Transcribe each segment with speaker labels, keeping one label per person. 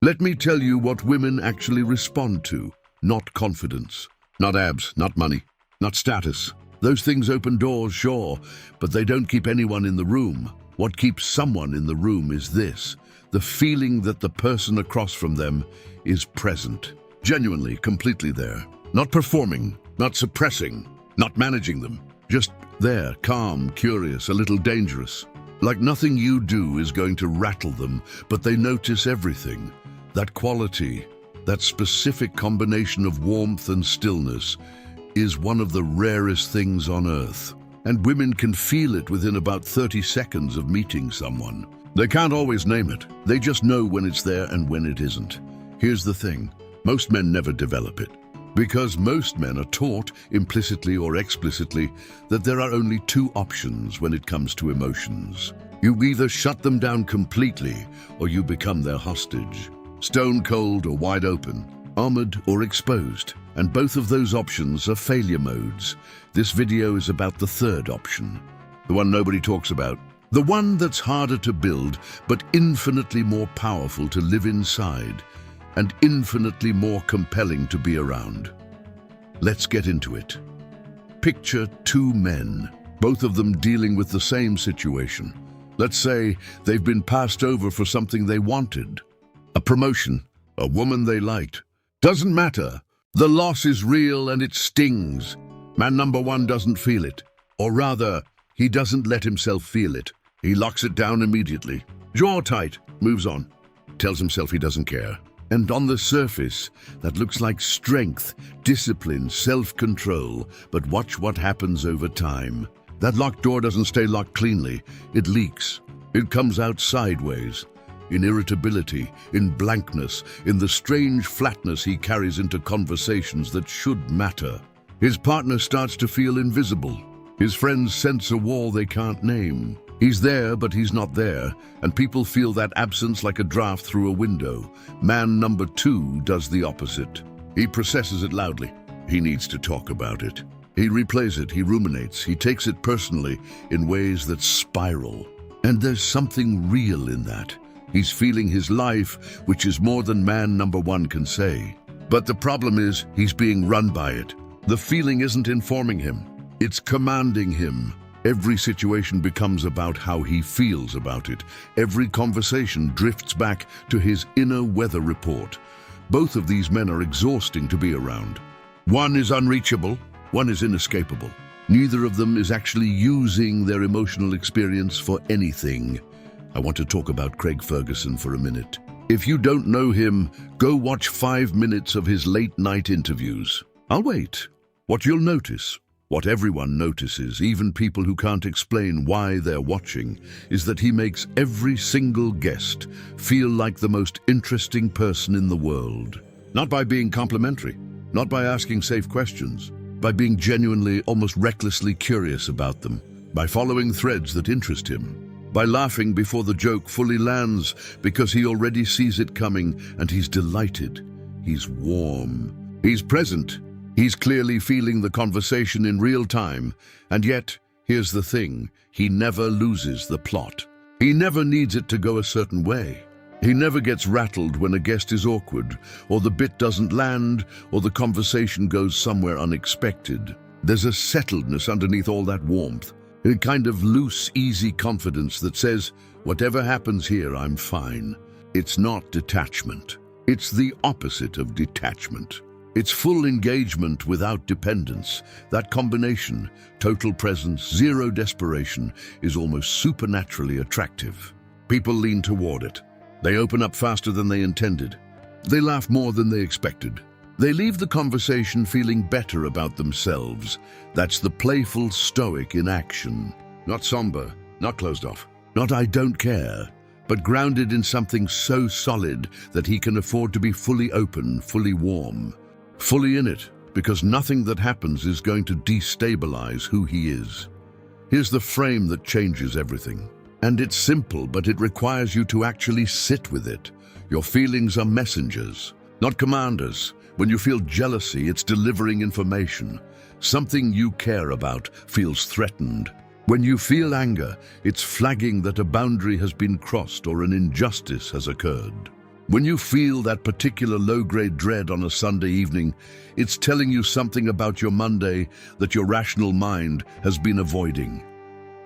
Speaker 1: Let me tell you what women actually respond to, not confidence. Not abs, not money, not status. Those things open doors, sure, but they don't keep anyone in the room. What keeps someone in the room is this: the feeling that the person across from them is present. Genuinely, completely there. Not performing, not suppressing, not managing them. Just there, calm, curious, a little dangerous. Like nothing you do is going to rattle them, but they notice everything. That quality, that specific combination of warmth and stillness, is one of the rarest things on earth. And women can feel it within about 30 seconds of meeting someone. They can't always name it. They just know when it's there and when it isn't. Here's the thing: most men never develop it. Because most men are taught, implicitly or explicitly, that there are only two options when it comes to emotions. You either shut them down completely, or you become their hostage. Stone cold or wide open, armored or exposed. And both of those options are failure modes. This video is about the third option, the one nobody talks about. The one that's harder to build, but infinitely more powerful to live inside, and infinitely more compelling to be around. Let's get into it. Picture two men, both of them dealing with the same situation. Let's say they've been passed over for something they wanted. A promotion, a woman they liked. Doesn't matter. The loss is real and it stings. Man number one doesn't feel it. Or rather, he doesn't let himself feel it. He locks it down immediately. Jaw tight, moves on. Tells himself he doesn't care. And on the surface, that looks like strength, discipline, self-control. But watch what happens over time. That locked door doesn't stay locked cleanly. It leaks. It comes out sideways. In irritability, in blankness, in the strange flatness he carries into conversations that should matter. His partner starts to feel invisible. His friends sense a wall they can't name. He's there, but he's not there, and people feel that absence like a draft through a window. Man number two does the opposite. He processes it loudly. He needs to talk about it. He replays it, he ruminates, he takes it personally in ways that spiral. And there's something real in that. He's feeling his life, which is more than man number one can say. But the problem is, he's being run by it. The feeling isn't informing him. It's commanding him. Every situation becomes about how he feels about it. Every conversation drifts back to his inner weather report. Both of these men are exhausting to be around. One is unreachable, one is inescapable. Neither of them is actually using their emotional experience for anything. I want to talk about Craig Ferguson for a minute. If you don't know him, go watch 5 minutes of his late-night interviews. I'll wait. What you'll notice, what everyone notices, even people who can't explain why they're watching, is that he makes every single guest feel like the most interesting person in the world. Not by being complimentary, not by asking safe questions, by being genuinely, almost recklessly curious about them, by following threads that interest him, by laughing before the joke fully lands because he already sees it coming and he's delighted. He's warm. He's present. He's clearly feeling the conversation in real time. And yet, here's the thing, he never loses the plot. He never needs it to go a certain way. He never gets rattled when a guest is awkward, or the bit doesn't land, or the conversation goes somewhere unexpected. There's a settledness underneath all that warmth. A kind of loose, easy confidence that says, whatever happens here, I'm fine. It's not detachment. It's the opposite of detachment. It's full engagement without dependence. That combination, total presence, zero desperation, is almost supernaturally attractive. People lean toward it. They open up faster than they intended. They laugh more than they expected. They leave the conversation feeling better about themselves. That's the playful stoic in action. Not somber, not closed off, not I don't care, but grounded in something so solid that he can afford to be fully open, fully warm, fully in it, because nothing that happens is going to destabilize who he is. Here's the frame that changes everything. And it's simple, but it requires you to actually sit with it. Your feelings are messengers, not commanders. When you feel jealousy, it's delivering information. Something you care about feels threatened. When you feel anger, it's flagging that a boundary has been crossed or an injustice has occurred. When you feel that particular low-grade dread on a Sunday evening, it's telling you something about your Monday that your rational mind has been avoiding.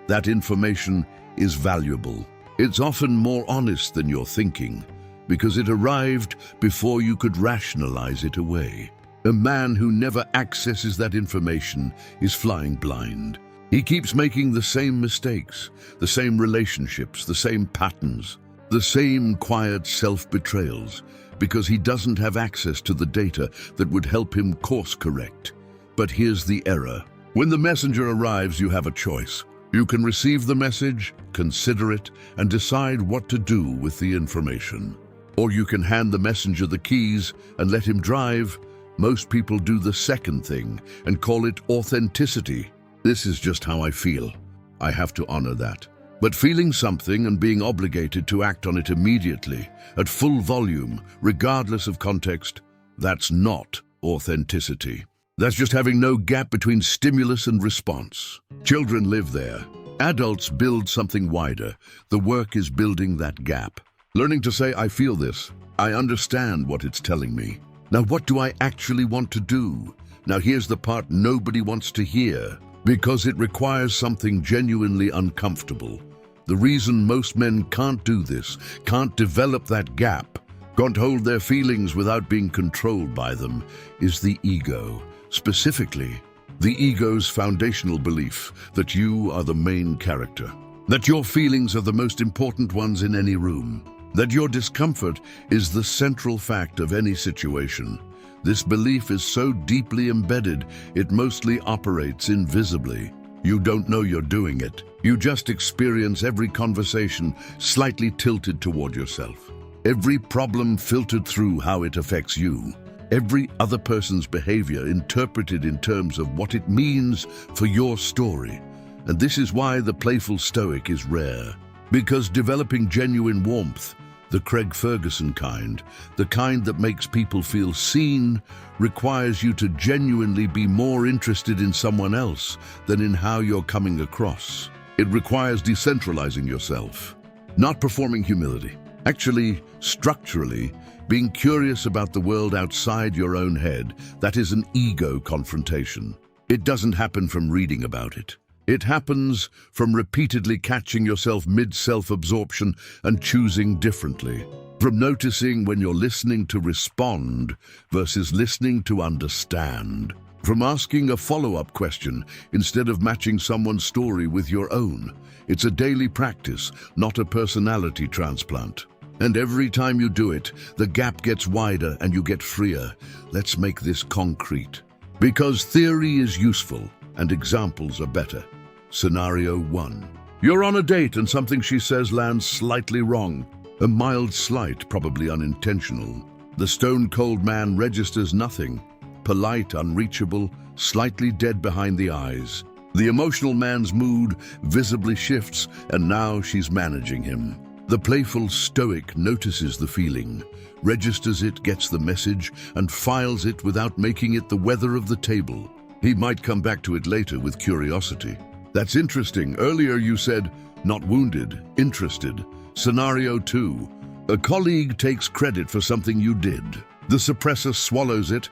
Speaker 1: That information is valuable. It's often more honest than your thinking, because it arrived before you could rationalize it away. A man who never accesses that information is flying blind. He keeps making the same mistakes, the same relationships, the same patterns, the same quiet self-betrayals, because he doesn't have access to the data that would help him course correct. But here's the error. When the messenger arrives, you have a choice. You can receive the message, consider it, and decide what to do with the information. Or you can hand the messenger the keys and let him drive. Most people do the second thing and call it authenticity. This is just how I feel. I have to honor that. But feeling something and being obligated to act on it immediately, at full volume, regardless of context, that's not authenticity. That's just having no gap between stimulus and response. Children live there. Adults build something wider. The work is building that gap. Learning to say, I feel this. I understand what it's telling me. Now, what do I actually want to do? Now, here's the part nobody wants to hear, because it requires something genuinely uncomfortable. The reason most men can't do this, can't develop that gap, can't hold their feelings without being controlled by them, is the ego. Specifically, the ego's foundational belief that you are the main character, that your feelings are the most important ones in any room, that your discomfort is the central fact of any situation. This belief is so deeply embedded, it mostly operates invisibly. You don't know you're doing it. You just experience every conversation slightly tilted toward yourself. Every problem filtered through how it affects you. Every other person's behavior interpreted in terms of what it means for your story. And this is why the playful stoic is rare. Because developing genuine warmth, the Craig Ferguson kind, the kind that makes people feel seen, requires you to genuinely be more interested in someone else than in how you're coming across. It requires decentralizing yourself, not performing humility. Actually, structurally, being curious about the world outside your own head, that is an ego confrontation. It doesn't happen from reading about it. It happens from repeatedly catching yourself mid-self-absorption and choosing differently. From noticing when you're listening to respond versus listening to understand. From asking a follow-up question instead of matching someone's story with your own. It's a daily practice, not a personality transplant. And every time you do it, the gap gets wider and you get freer. Let's make this concrete. Because theory is useful and examples are better. Scenario 1. You're on a date and something she says lands slightly wrong. A mild slight, probably unintentional. The stone-cold man registers nothing. Polite, unreachable, slightly dead behind the eyes. The emotional man's mood visibly shifts, and now she's managing him. The playful stoic notices the feeling, registers it, gets the message, and files it without making it the weather of the table. He might come back to it later with curiosity. That's interesting. Earlier you said, not wounded, interested. Scenario 2. A colleague takes credit for something you did. The suppressor swallows it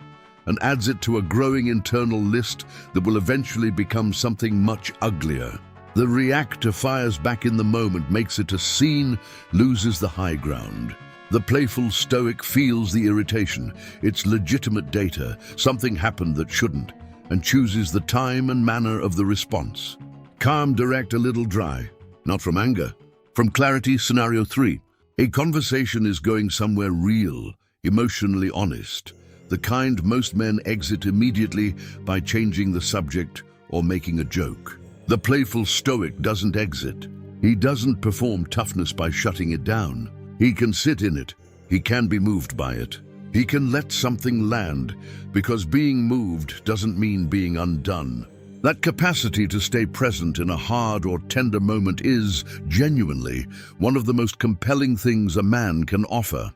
Speaker 1: and adds it to a growing internal list that will eventually become something much uglier. The reactor fires back in the moment, makes it a scene, loses the high ground. The playful stoic feels the irritation. It's legitimate data, something happened that shouldn't, and chooses the time and manner of the response. Calm, direct, a little dry. Not from anger. From clarity. Scenario 3. A conversation is going somewhere real, emotionally honest. The kind most men exit immediately by changing the subject or making a joke. The playful stoic doesn't exit. He doesn't perform toughness by shutting it down. He can sit in it. He can be moved by it. He can let something land, because being moved doesn't mean being undone. That capacity to stay present in a hard or tender moment is, genuinely, one of the most compelling things a man can offer.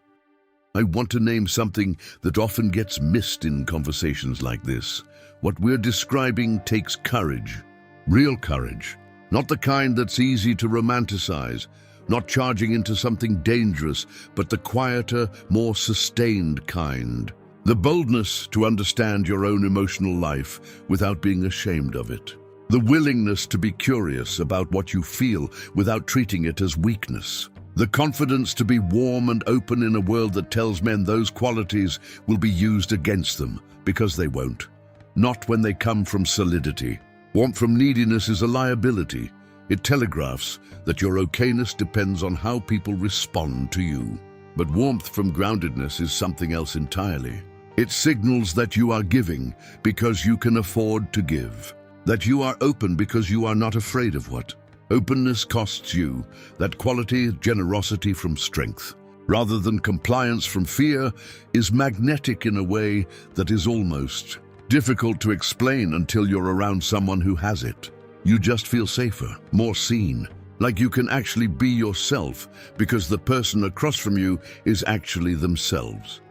Speaker 1: I want to name something that often gets missed in conversations like this. What we're describing takes courage. Real courage. Not the kind that's easy to romanticize. not charging into something dangerous, but the quieter, more sustained kind. The boldness to understand your own emotional life without being ashamed of it. The willingness to be curious about what you feel without treating it as weakness. The confidence to be warm and open in a world that tells men those qualities will be used against them, because they won't. Not when they come from solidity. Warmth from neediness is a liability. It telegraphs that your okayness depends on how people respond to you. But warmth from groundedness is something else entirely. It signals that you are giving because you can afford to give. That you are open because you are not afraid of what openness costs you. That quality, generosity from strength, rather than compliance from fear, is magnetic in a way that is almost difficult to explain until you're around someone who has it. You just feel safer, more seen, like you can actually be yourself because the person across from you is actually themselves.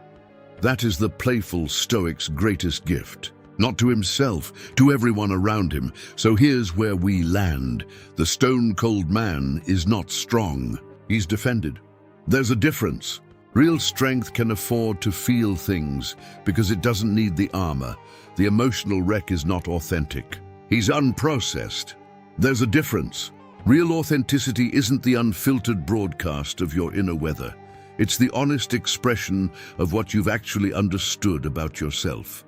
Speaker 1: That is the playful stoic's greatest gift. Not to himself, to everyone around him. So here's where we land. The stone-cold man is not strong. He's defended. There's a difference. Real strength can afford to feel things because it doesn't need the armor. The emotional wreck is not authentic. He's unprocessed. There's a difference. Real authenticity isn't the unfiltered broadcast of your inner weather. It's the honest expression of what you've actually understood about yourself.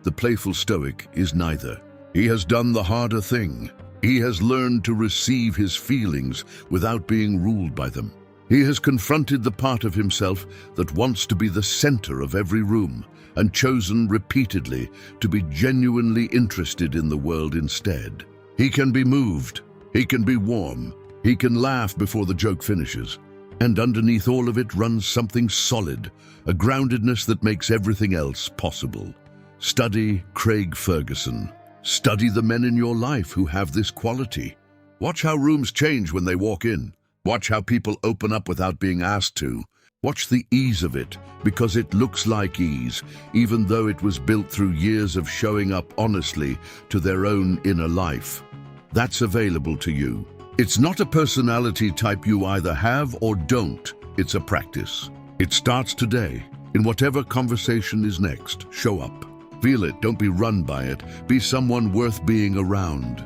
Speaker 1: The playful stoic is neither. He has done the harder thing. He has learned to receive his feelings without being ruled by them. He has confronted the part of himself that wants to be the center of every room and chosen repeatedly to be genuinely interested in the world instead. He can be moved. He can be warm. He can laugh before the joke finishes. And underneath all of it runs something solid, a groundedness that makes everything else possible. Study Craig Ferguson. Study the men in your life who have this quality. Watch how rooms change when they walk in. Watch how people open up without being asked to. Watch the ease of it, because it looks like ease, even though it was built through years of showing up honestly to their own inner life. That's available to you. It's not a personality type you either have or don't. It's a practice. It starts today. In whatever conversation is next, show up. Feel it, don't be run by it. Be someone worth being around.